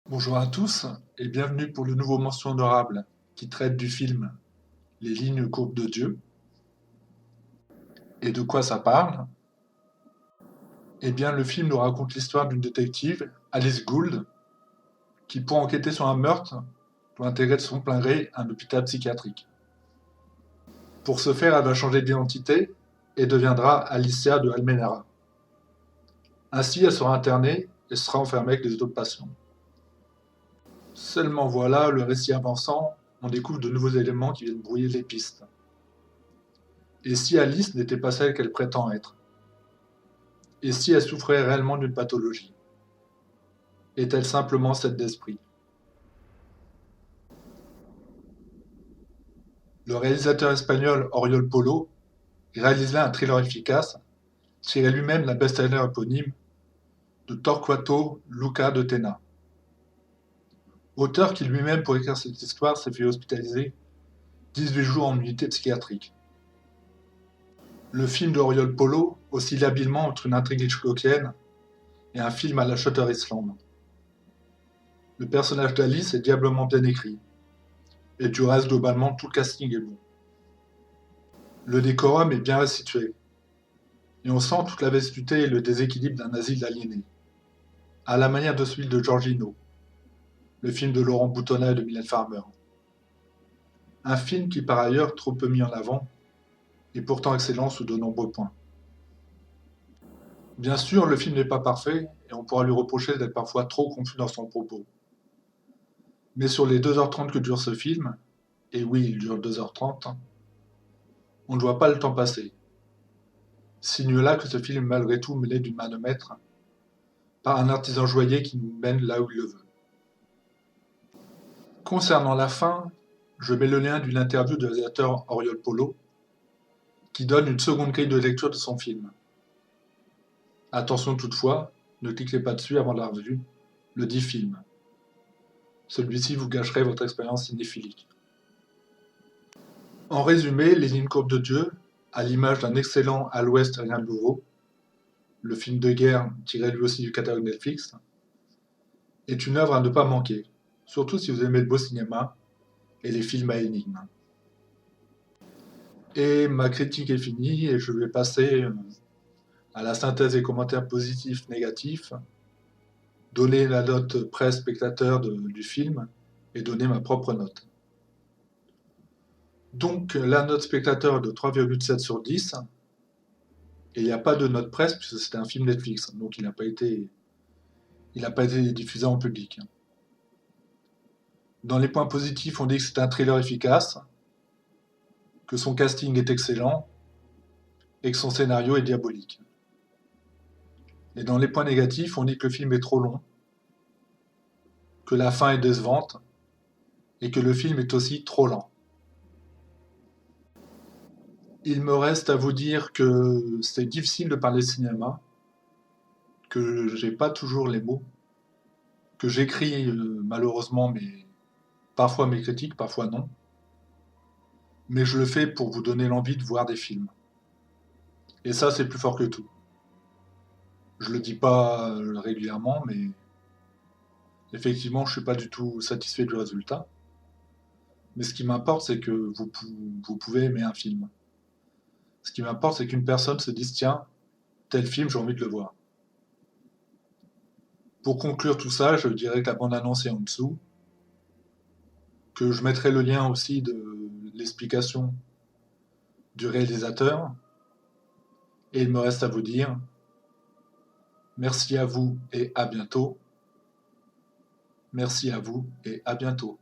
Bonjour à tous et bienvenue pour le nouveau mention honorable qui traite du film Les lignes courbes de Dieu. Et de quoi ça parle? Eh bien, le film nous raconte l'histoire d'une détective, Alice Gould, qui pour enquêter sur un meurtre doit intégrer de son plein gré un hôpital psychiatrique. Pour ce faire, elle va changer d'identité et deviendra Alicia de Almenara. Ainsi, elle sera internée et sera enfermée avec les autres patients. Seulement voilà, le récit avançant, on découvre de nouveaux éléments qui viennent brouiller les pistes. Et si Alice n'était pas celle qu'elle prétend être? Et si elle souffrait réellement d'une pathologie? Est-elle simplement cette d'esprit? Le réalisateur espagnol Oriol Polo réalisa un thriller efficace, tiré lui-même d'un best-seller éponyme de Torquato Luca de Tena. Auteur qui lui-même, pour écrire cette histoire, s'est fait hospitaliser 18 jours en unité psychiatrique. Le film d'Oriol Polo oscille habilement entre une intrigue hitchcockienne et un film à la Shutter Island. Le personnage d'Alice est diablement bien écrit, et du reste, globalement, tout le casting est bon. Le décorum est bien restitué, et on sent toute la vastuité et le déséquilibre d'un asile d'aliénés, à la manière de celui de Giorgino, le film de Laurent Boutonnat et de Mylène Farmer. Un film qui, par ailleurs, trop peu mis en avant, est pourtant excellent sous de nombreux points. Bien sûr, le film n'est pas parfait, et on pourra lui reprocher d'être parfois trop confus dans son propos. Mais sur les 2h30 que dure ce film, et oui, il dure 2h30, on ne voit pas le temps passer. Signe là que ce film est malgré tout mêlé d'une main de maître, par un artisan joaillier qui nous mène là où il le veut. Concernant la fin, je mets le lien d'une interview du réalisateur Oriol Polo, qui donne une seconde grille de lecture de son film. Attention toutefois, ne cliquez pas dessus avant l'avoir vu, le dit film. Celui-ci vous gâcherait votre expérience cinéphilique. En résumé, Les lignes courbes de Dieu, à l'image d'un excellent À l'Ouest rien de nouveau, le film de guerre tiré lui aussi du catalogue Netflix, est une œuvre à ne pas manquer, surtout si vous aimez le beau cinéma et les films à énigmes. Et ma critique est finie et je vais passer à la synthèse des commentaires positifs, négatifs, donner la note presse spectateur du film et donner ma propre note. Donc la note spectateur est de 3,7 sur 10 et il n'y a pas de note presse puisque c'est un film Netflix, donc il n'a pas été diffusé en public. Dans les points positifs, on dit que c'est un thriller efficace, que son casting est excellent et que son scénario est diabolique. Et dans les points négatifs, on dit que le film est trop long, que la fin est décevante et que le film est aussi trop lent. Il me reste à vous dire que c'est difficile de parler cinéma, que j'ai pas toujours les mots, que j'écris malheureusement parfois mes critiques, parfois non, mais je le fais pour vous donner l'envie de voir des films. Et ça, c'est plus fort que tout. Je le dis pas régulièrement, mais effectivement, je suis pas du tout satisfait du résultat. Mais ce qui m'importe, c'est que vous pouvez aimer un film. Ce qui m'importe, c'est qu'une personne se dise, tiens, tel film, j'ai envie de le voir. Pour conclure tout ça, je dirais que la bande-annonce est en dessous, que je mettrai le lien aussi de l'explication du réalisateur, et il me reste à vous dire merci à vous et à bientôt. Merci à vous et à bientôt.